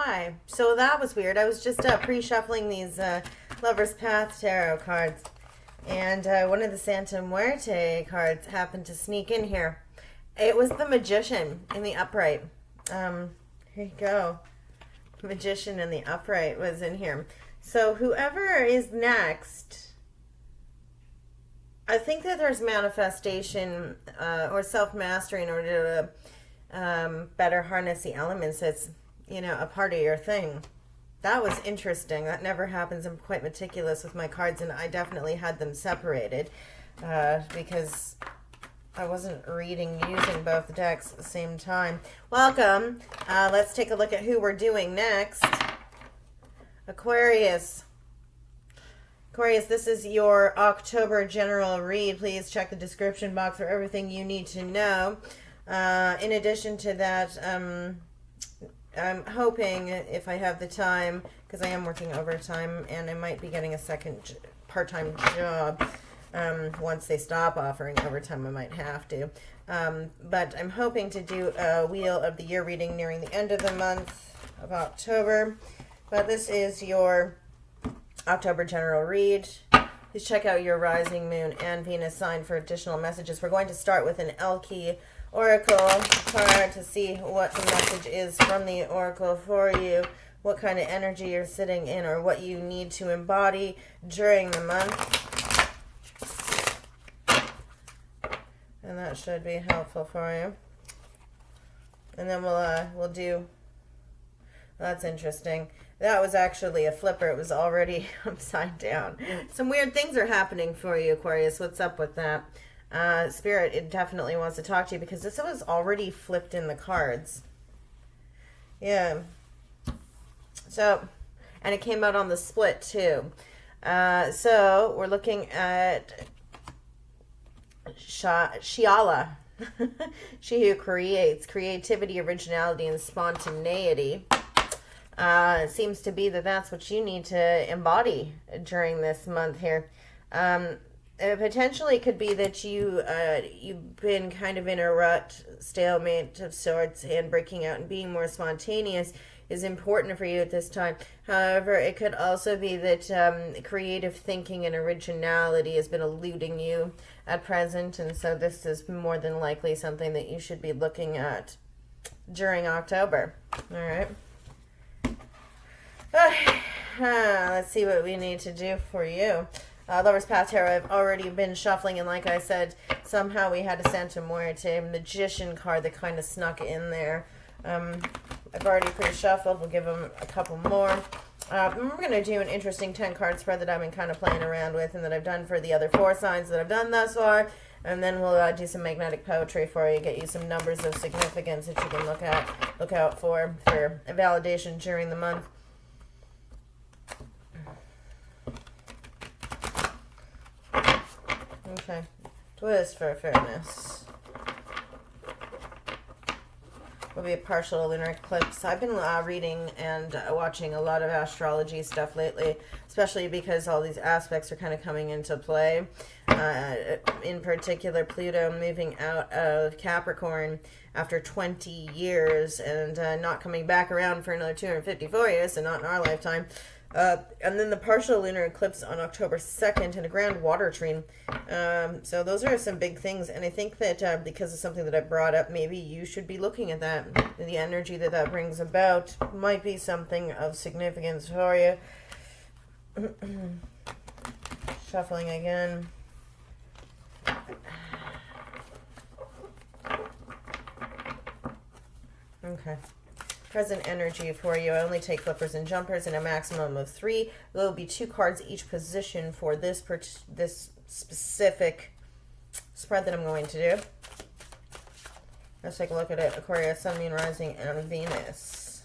Hi. So that was weird. I was just pre-shuffling these Lover's Path tarot cards, and one of the Santa Muerte cards happened to sneak in here. It was the Magician in the upright. Here you go. Magician in the upright was in here. So whoever is next, I think that there's manifestation or self-mastery in order to better harness the elements. That's, a part of your thing. That was interesting. That never happens. I'm quite meticulous with my cards, and I definitely had them separated because I wasn't reading using both decks at the same time. Welcome. Let's take a look at who we're doing next. Aquarius. Aquarius, this is your October general read. Please check the description box for everything you need to know. In addition to that, I'm hoping, if I have the time, because I am working overtime, and I might be getting a second part-time job. Once they stop offering overtime, I might have to. But I'm hoping to do a Wheel of the Year reading nearing the end of the month of October. But this is your October general read. Please check out your rising moon and Venus sign for additional messages. We're going to start with an Elle Oracle card to see what the message is from the Oracle for you, what kind of energy you're sitting in, or what you need to embody during the month. And that should be helpful for you. And then we'll do, that's interesting. That was actually a flipper. It was already upside down. Some weird things are happening for you, Aquarius. What's up with that? Spirit, it definitely wants to talk to you because this was already flipped in the cards. Yeah. So, and it came out on the split too. So we're looking at Shiala. She who creates creativity, originality, and spontaneity. It seems to be that that's what you need to embody during this month here. It potentially could be that you've been kind of in a rut, stalemate of sorts, and breaking out and being more spontaneous is important for you at this time. However, it could also be that creative thinking and originality has been eluding you at present, and so this is more than likely something that you should be looking at during October. All right. Let's see what we need to do for you. Lover's Path Tarot, I've already been shuffling, and like I said, somehow we had a Santa Muerte Magician card that kind of snuck in there. I've already pre-shuffled. We'll give them a couple more. We're going to do an interesting 10-card spread that I've been kind of playing around with and that I've done for the other 4 signs that I've done thus far. And then we'll do some magnetic poetry for you, get you some numbers of significance that you can look out for validation during the month. Okay, twist for fairness. Will be a partial lunar eclipse. I've been reading and watching a lot of astrology stuff lately, especially because all these aspects are kind of coming into play. In particular, Pluto moving out of Capricorn after 20 years and not coming back around for another 254 years, so not in our lifetime. And then the partial lunar eclipse on October 2nd and a grand water trine. So those are some big things. And I think that because of something that I brought up, maybe you should be looking at that. The energy that brings about might be something of significance for you. Shuffling again. Okay. Present energy for you. I only take flippers and jumpers in a maximum of 3. There will be 2 cards each position for this specific spread that I'm going to do. Let's take a look at it. Aquarius, Sun, Moon, Rising, and Venus.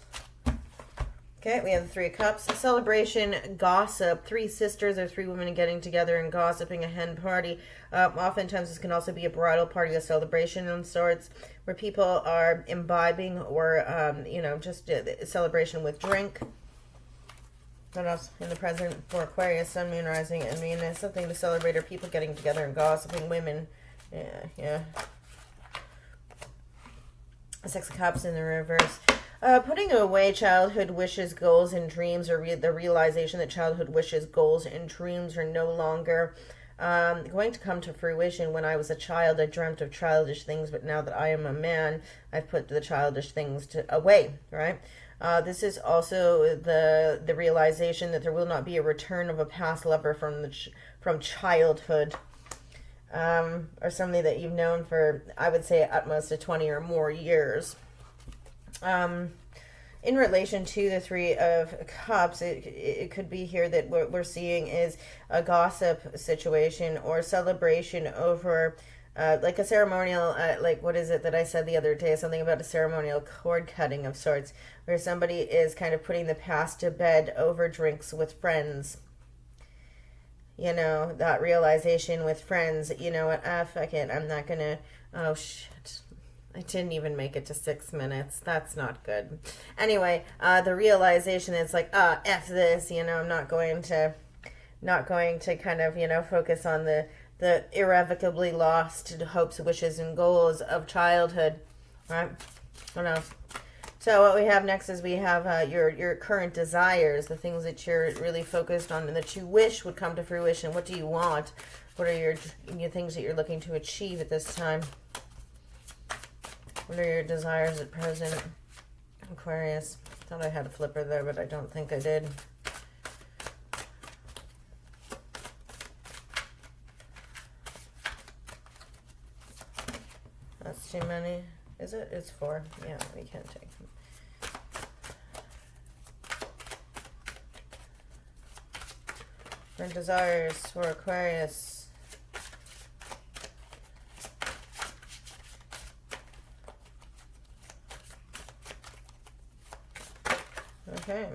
Okay, we have the 3 of Cups. Celebration, gossip. 3 sisters or 3 women getting together and gossiping, a hen party. Oftentimes this can also be a bridal party, a celebration of sorts, where people are imbibing or, just a celebration with drink. What else in the present for Aquarius, Sun, Moon, Rising, and Venus? Something to celebrate, or people getting together and gossiping, women. Yeah. 6 of Cups in the reverse. Putting away childhood wishes, goals, and dreams, or the realization that childhood wishes, goals, and dreams are no longer going to come to fruition. When I was a child, I dreamt of childish things, but now that I am a man, I've put the childish things away, right? This is also the realization that there will not be a return of a past lover from childhood, or somebody that you've known for, I would say, at most 20 or more years. In relation to the Three of Cups, it could be here that what we're seeing is a gossip situation or celebration over like a ceremonial, like what is it that I said the other day? Something about a ceremonial cord cutting of sorts, where somebody is kind of putting the past to bed over drinks with friends. You know, that realization with friends, you know what, fuck it, I'm not gonna, oh shit. I didn't even make it to 6 minutes. That's not good. Anyway, the realization is like, F this, you know, I'm not going to kind of, you know, focus on the irrevocably lost hopes, wishes, and goals of childhood, right? What else? So what we have next is we have your current desires, the things that you're really focused on and that you wish would come to fruition. What do you want? What are your things that you're looking to achieve at this time? What are your desires at present, Aquarius? Thought I had a flipper there, but I don't think I did. That's too many. Is it? It's 4. Yeah, we can't take them. Your desires for Aquarius. Okay.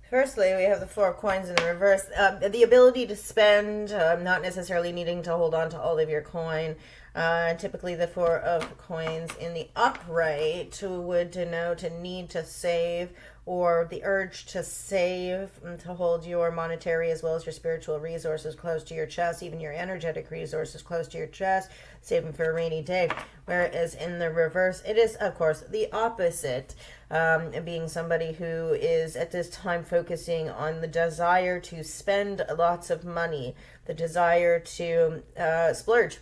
Firstly, we have the 4 of coins in the reverse. The ability to spend, not necessarily needing to hold on to all of your coin. Typically, the 4 of coins in the upright would denote a need to save or the urge to save, to hold your monetary as well as your spiritual resources close to your chest, even your energetic resources close to your chest, saving for a rainy day. Whereas in the reverse, it is, of course, the opposite, being somebody who is at this time focusing on the desire to spend lots of money, the desire to splurge,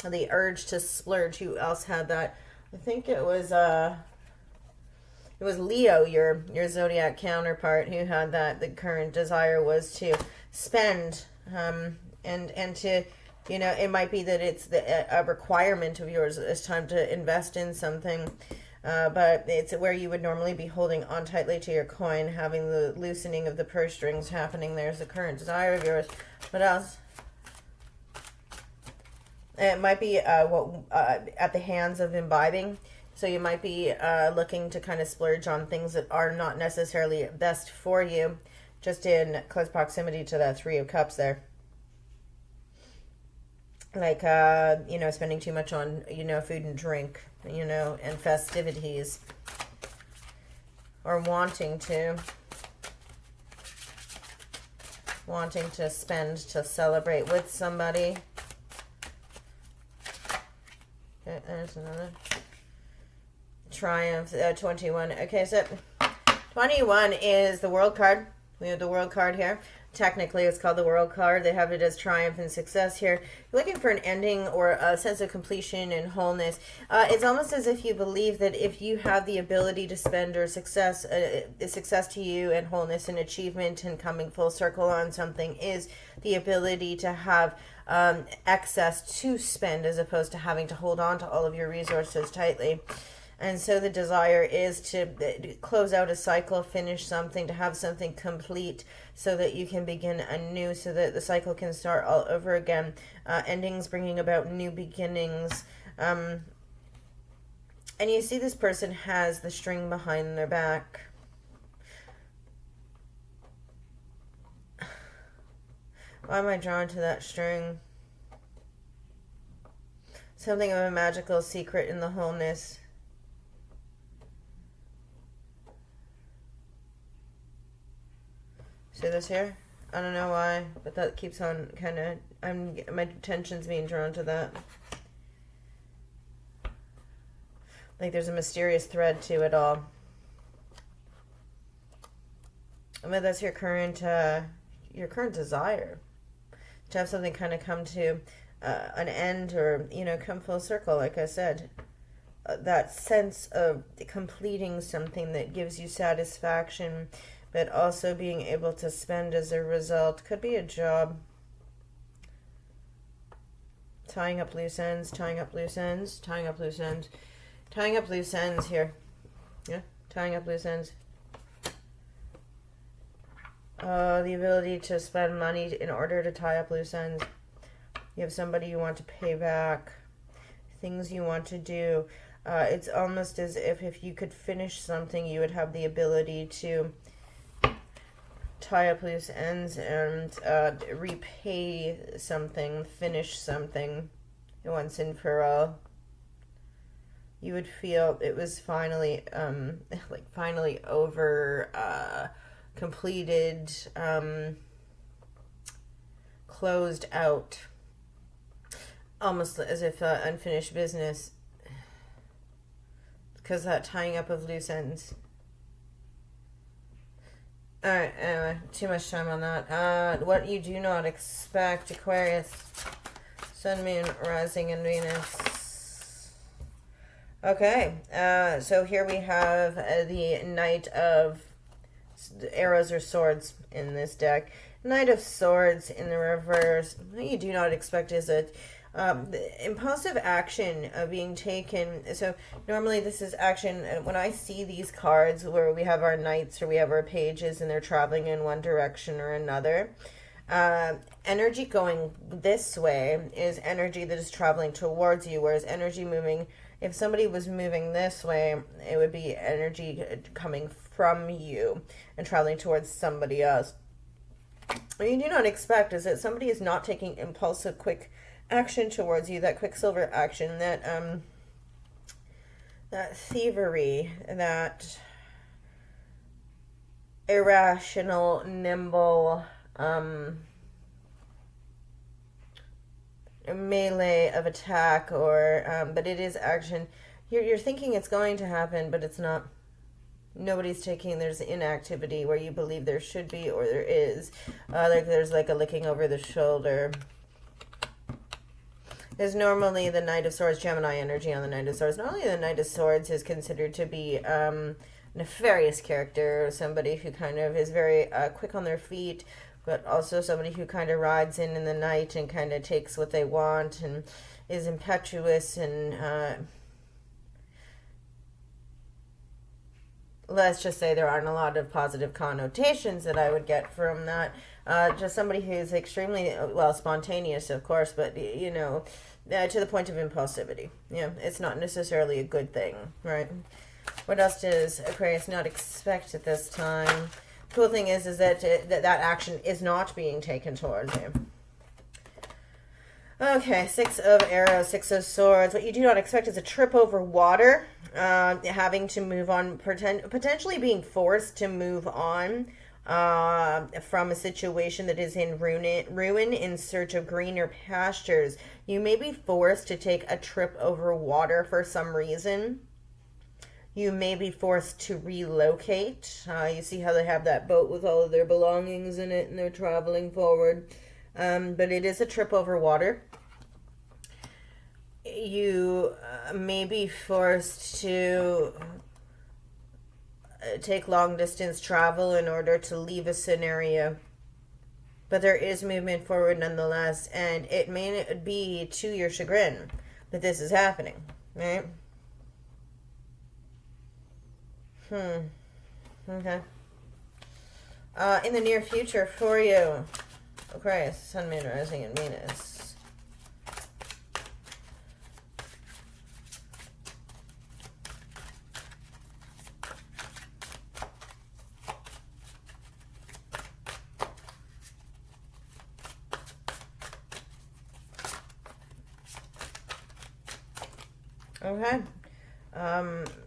the urge to splurge. Who else had that? I think it was Leo, your zodiac counterpart, who had that. The current desire was to spend, and to, you know, it might be that it's a requirement of yours at this time to invest in something, but it's where you would normally be holding on tightly to your coin, having the loosening of the purse strings happening. There's the current desire of yours. What else? It might be at the hands of imbibing. So you might be looking to kind of splurge on things that are not necessarily best for you, just in close proximity to that 3 of Cups there. Like, you know, spending too much on, you know, food and drink, you know, and festivities. Or wanting to spend, to celebrate with somebody. Okay, there's another. Triumph, 21. Okay, so 21 is the World card. We have the World card here. Technically, it's called the World card. They have it as triumph and success here. You're looking for an ending or a sense of completion and wholeness. It's almost as if you believe that if you have the ability to spend, or success to you and wholeness and achievement and coming full circle on something is the ability to have excess to spend, as opposed to having to hold on to all of your resources tightly. And so the desire is to close out a cycle, finish something, to have something complete so that you can begin anew, so that the cycle can start all over again. Endings bringing about new beginnings. And you see this person has the string behind their back. Why am I drawn to that string? Something of a magical secret in the wholeness. See this here? I don't know why, but that keeps on kind of, my attention's being drawn to that. Like there's a mysterious thread to it all. But that's your current desire. To have something kind of come to an end, or, you know, come full circle, like I said. That sense of completing something that gives you satisfaction, but also being able to spend as a result. Could be a job. Tying up loose ends, tying up loose ends, tying up loose ends, tying up loose ends here. Yeah, tying up loose ends. The ability to spend money in order to tie up loose ends. You have somebody you want to pay back. Things you want to do. It's almost as if you could finish something, you would have the ability to tie up loose ends and repay something, finish something once and for all. You would feel it was finally, finally over, completed, closed out, almost as if unfinished business, because that tying up of loose ends. Alright, anyway, too much time on that. What you do not expect, Aquarius. Sun, Moon, Rising, and Venus. Okay, so here we have the Knight of Arrows or Swords in this deck. Knight of Swords in the reverse. What you do not expect is a impulsive action being taken. So normally this is action when I see these cards where we have our knights or we have our pages and they're traveling in one direction or another. Energy going this way is energy that is traveling towards you, whereas energy moving, if somebody was moving this way, it would be energy coming from you and traveling towards somebody else. What you do not expect is that somebody is not taking impulsive, quick action towards you, that quicksilver action, that thievery, that irrational, nimble melee of attack, or but it is action. You're thinking it's going to happen, but it's not. Nobody's taking, there's inactivity where you believe there should be, or there is. Like there's like a looking over the shoulder. There's normally the Knight of Swords, Gemini energy on the Knight of Swords. Normally the Knight of Swords is considered to be nefarious character, somebody who kind of is very quick on their feet, but also somebody who kind of rides in the night and kind of takes what they want and is impetuous and let's just say there aren't a lot of positive connotations that I would get from that. Just somebody who's extremely, well, spontaneous, of course, but, you know, to the point of impulsivity. Yeah, it's not necessarily a good thing, right? What else does Aquarius not expect at this time? Cool thing is that that action is not being taken towards you. Okay, Six of Arrows, Six of Swords. What you do not expect is a trip over water, having to move on, potentially being forced to move on from a situation that is in ruin in search of greener pastures. You may be forced to take a trip over water for some reason. You may be forced to relocate. You see how they have that boat with all of their belongings in it and they're traveling forward. But it is a trip over water. You may be forced to take long distance travel in order to leave a scenario. But there is movement forward nonetheless, and it may be to your chagrin that this is happening, right? Okay. In the near future for you, Aquarius, Sun, Moon, Rising, and Venus. Okay.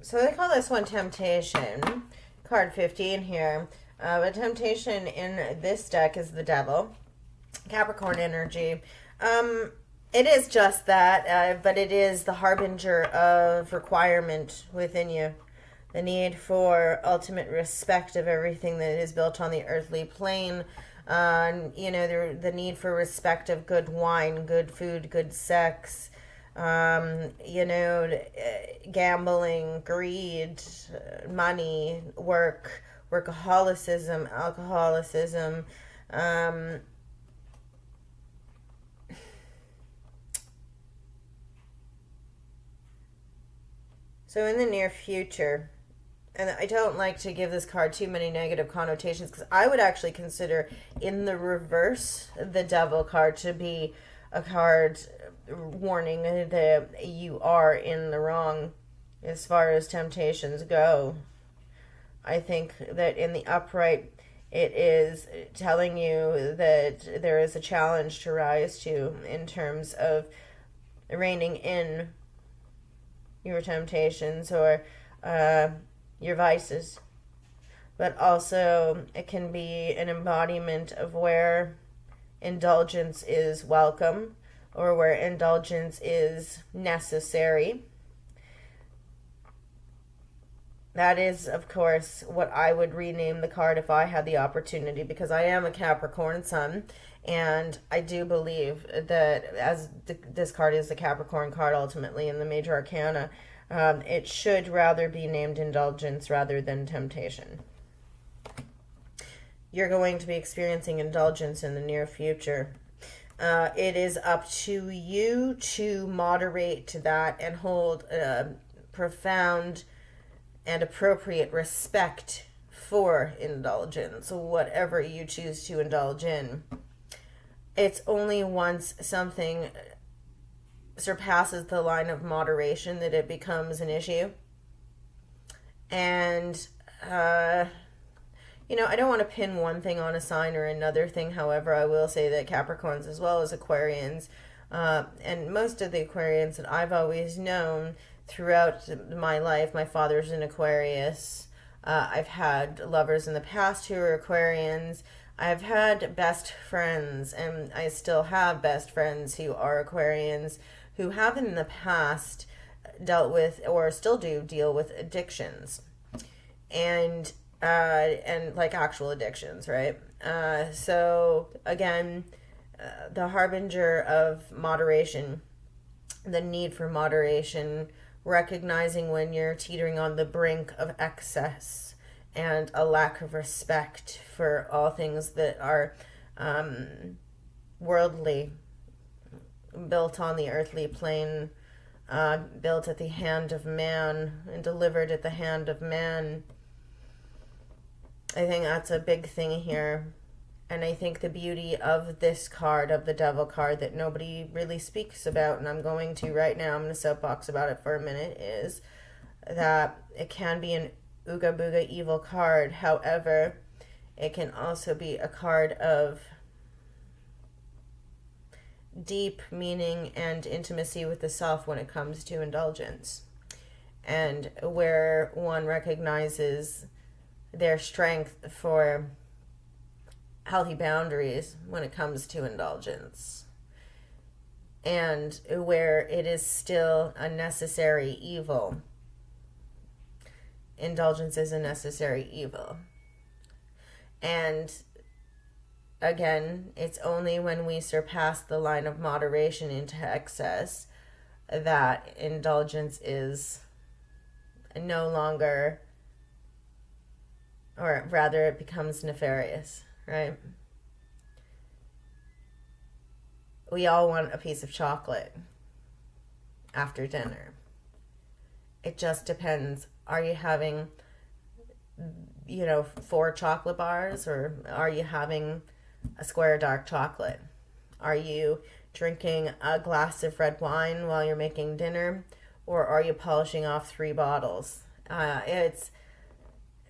So they call this one Temptation. Card 15 here. But Temptation in this deck is the Devil. Capricorn energy. It is just that, but it is the harbinger of requirement within you. The need for ultimate respect of everything that is built on the earthly plane. You know, the need for respect of good wine, good food, good sex. You know, gambling, greed, money, work, workaholicism, alcoholicism. So in the near future, and I don't like to give this card too many negative connotations, because I would actually consider in the reverse the Devil card to be a card warning that you are in the wrong as far as temptations go. I think that in the upright, it is telling you that there is a challenge to rise to in terms of reining in your temptations or your vices. But also, it can be an embodiment of where indulgence is welcome or where indulgence is necessary. That is, of course, what I would rename the card if I had the opportunity, because I am a Capricorn sun, and I do believe that as this card is the Capricorn card ultimately in the major arcana, it should rather be named indulgence rather than temptation. You're going to be experiencing indulgence in the near future. It is up to you to moderate that and hold profound and appropriate respect for indulgence, whatever you choose to indulge in. It's only once something surpasses the line of moderation that it becomes an issue. And, you know, I don't want to pin one thing on a sign or another thing. However, I will say that Capricorns as well as Aquarians, and most of the Aquarians that I've always known throughout my life, my father's an Aquarius. I've had lovers in the past who are Aquarians. I've had best friends, and I still have best friends who are Aquarians, who have in the past dealt with, or still do deal with, addictions, and like actual addictions, right? So again, the harbinger of moderation, the need for moderation, recognizing when you're teetering on the brink of excess and a lack of respect for all things that are worldly, built on the earthly plane, built at the hand of man and delivered at the hand of man. I think that's a big thing here. And I think the beauty of this card, of the Devil card, that nobody really speaks about, and I'm going to right now, I'm going to soapbox about it for a minute, is that it can be an ooga booga evil card. However, it can also be a card of deep meaning and intimacy with the self when it comes to indulgence, and where one recognizes their strength for healthy boundaries when it comes to indulgence, and where it is still a necessary evil. Indulgence is a necessary evil. And again, it's only when we surpass the line of moderation into excess that indulgence is no longer, or rather it becomes nefarious, right? We all want a piece of chocolate after dinner. It just depends. Are you having, 4 chocolate bars, or are you having a square dark chocolate? Are you drinking a glass of red wine while you're making dinner, or are you polishing off 3 bottles? It's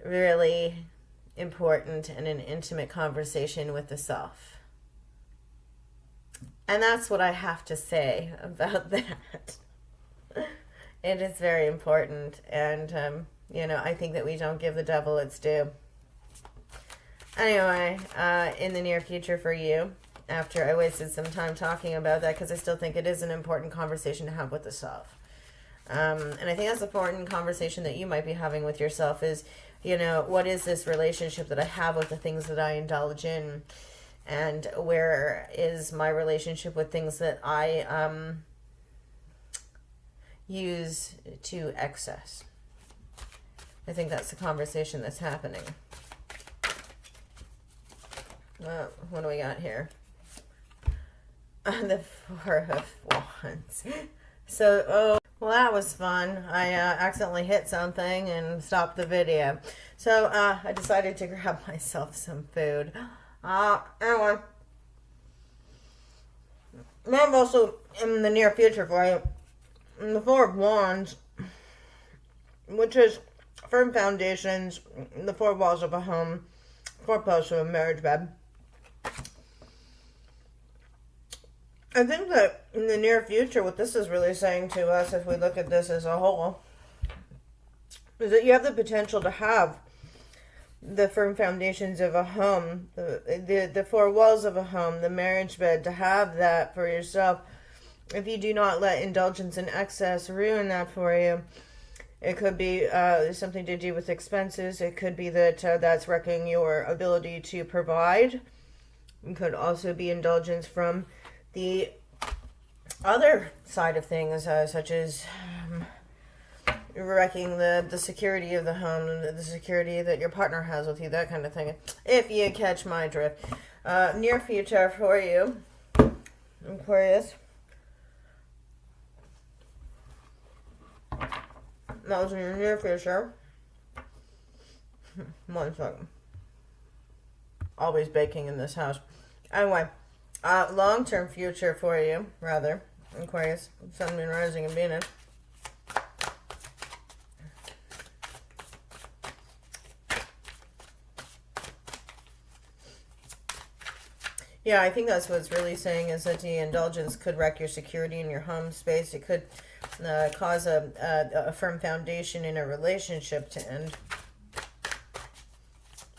really important in an intimate conversation with the self. And that's what I have to say about that. It is very important, and I think that we don't give the devil its due. Anyway, in the near future for you, after I wasted some time talking about that, because I still think it is an important conversation to have with the self. And I think that's an important conversation that you might be having with yourself is, you know, what is this relationship that I have with the things that I indulge in? And where is my relationship with things that I use to excess? I think that's the conversation that's happening. What do we got here? The Four of Wands. So, well, that was fun. I accidentally hit something and stopped the video. So, I decided to grab myself some food. Anyway. I'm also in the near future for you. The Four of Wands, which is firm foundations, the four walls of a home, four posts of a marriage bed. I think that in the near future, what this is really saying to us, if we look at this as a whole, is that you have the potential to have the firm foundations of a home, the four walls of a home, the marriage bed, to have that for yourself. If you do not let indulgence and excess ruin that for you, it could be something to do with expenses. It could be that that's wrecking your ability to provide. It could also be indulgence from the other side of things, such as wrecking the security of the home, the security that your partner has with you, that kind of thing. If you catch my drift. Near future for you, Aquarius. That was in your near future. 1 second. Always baking in this house. Anyway, long-term future for you, rather, Aquarius, Sun, Moon, Rising, and Venus. Yeah, I think that's what's really saying, is that the indulgence could wreck your security in your home space. It could cause a firm foundation in a relationship to end.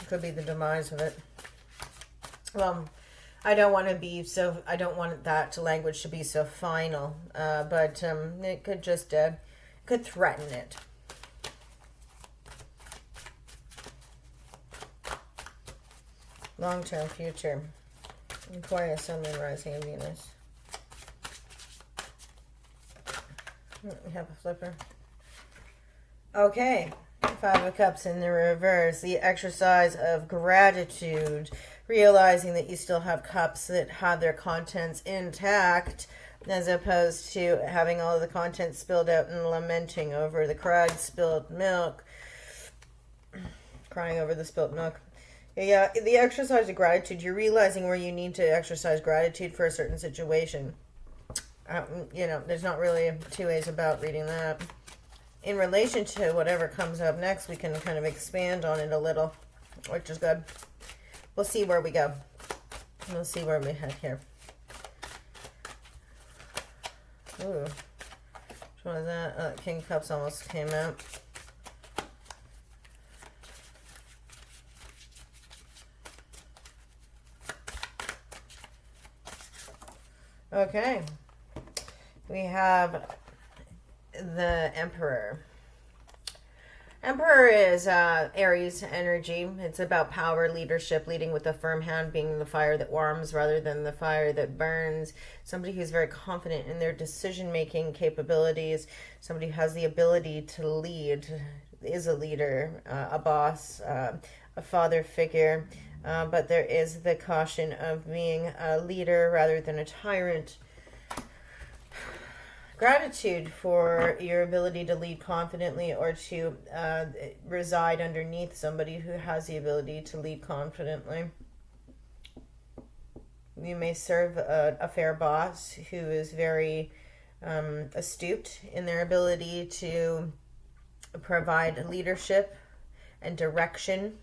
It could be the demise of it. Well, I don't want that language to be so final, but it could just could threaten it. Long-term future. Aquarius, Sun, Moon, Rising, and Venus. We have a flipper. Okay. Five of Cups in the reverse. The exercise of gratitude. Realizing that you still have cups that have their contents intact, as opposed to having all of the contents spilled out and lamenting over the cried spilled milk. Crying over the spilled milk. Yeah, the exercise of gratitude, you're realizing where you need to exercise gratitude for a certain situation. You know, there's not really two ways about reading that. In relation to whatever comes up next, we can kind of expand on it a little, which is good. We'll see where we go. We'll see where we head here. Ooh. Which one is that? King of Cups almost came out. Okay, we have the Emperor. Emperor is Aries energy. It's about power, leadership, leading with a firm hand, being the fire that warms rather than the fire that burns. Somebody who's very confident in their decision-making capabilities. Somebody who has the ability to lead, is a leader, a boss, a father figure. But there is the caution of being a leader rather than a tyrant. Gratitude for your ability to lead confidently, or to reside underneath somebody who has the ability to lead confidently. You may serve a fair boss who is very astute in their ability to provide leadership and direction.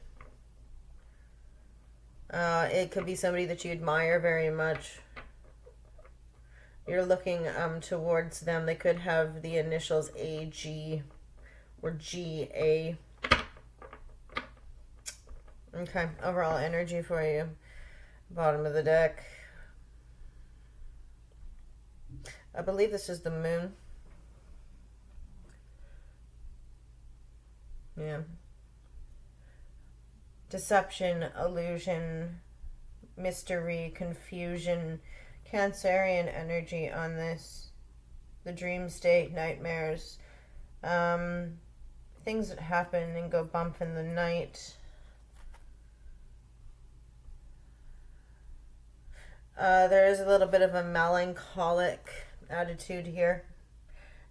It could be somebody that you admire very much. You're looking towards them. They could have the initials AG or GA. Okay, overall energy for you. Bottom of the deck. I believe this is the moon. Yeah. Deception, illusion, mystery, confusion, Cancerian energy on this. The dream state, nightmares, things that happen and go bump in the night. There is a little bit of a melancholic attitude here,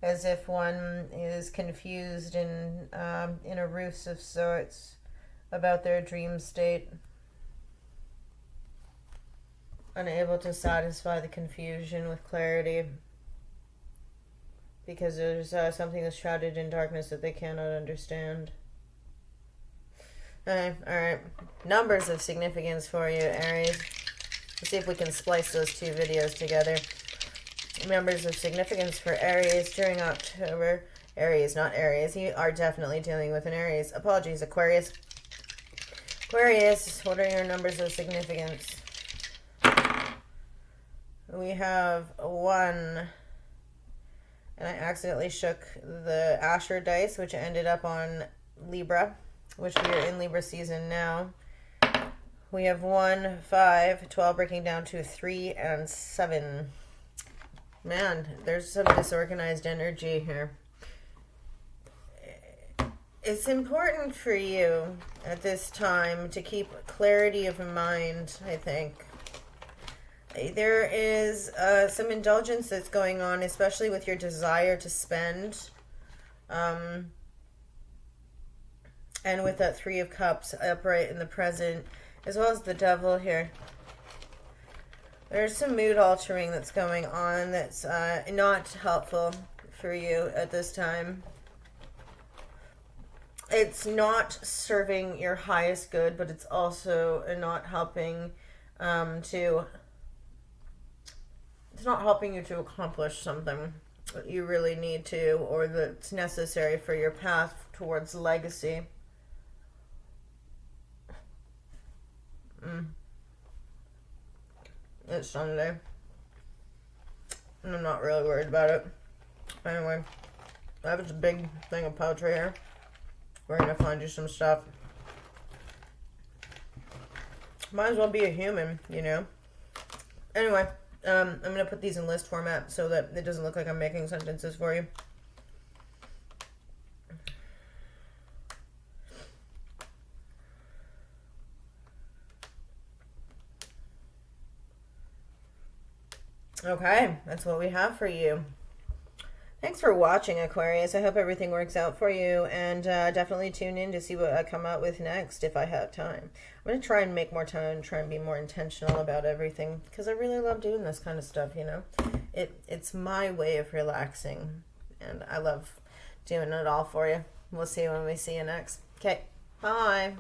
as if one is confused and in a ruse of sorts about their dream state, unable to satisfy the confusion with clarity, because there's something that's shrouded in darkness that they cannot understand. Alright. Numbers of significance for you, Aries. Let's see if we can splice those two videos together. Numbers of significance for Aries during October. Aries, not Aries. You are definitely dealing with an Aries. Apologies, Aquarius. Aquarius, what are your numbers of significance? We have 1, and I accidentally shook the Asher dice, which ended up on Libra, which we are in Libra season now. We have 1, 5, 12 breaking down to 3 and 7. Man, there's some disorganized energy here. It's important for you at this time to keep clarity of mind, I think. There is some indulgence that's going on, especially with your desire to spend. And with that 3 of Cups upright in the present, as well as the Devil here. There's some mood altering that's going on that's not helpful for you at this time. It's not serving your highest good, but it's also not helping it's not helping you to accomplish something that you really need to, or that's necessary for your path towards legacy. It's Sunday, and I'm not really worried about it. Anyway, I have a big thing of poetry here. We're gonna find you some stuff. Might as well be a human, you know. Anyway, I'm gonna put these in list format so that it doesn't look like I'm making sentences for you. Okay, that's what we have for you. Thanks for watching, Aquarius. I hope everything works out for you, and definitely tune in to see what I come out with next if I have time. I'm going to try and make more time and try and be more intentional about everything, because I really love doing this kind of stuff, you know. It's my way of relaxing, and I love doing it all for you. We'll see you when we see you next. Okay, bye.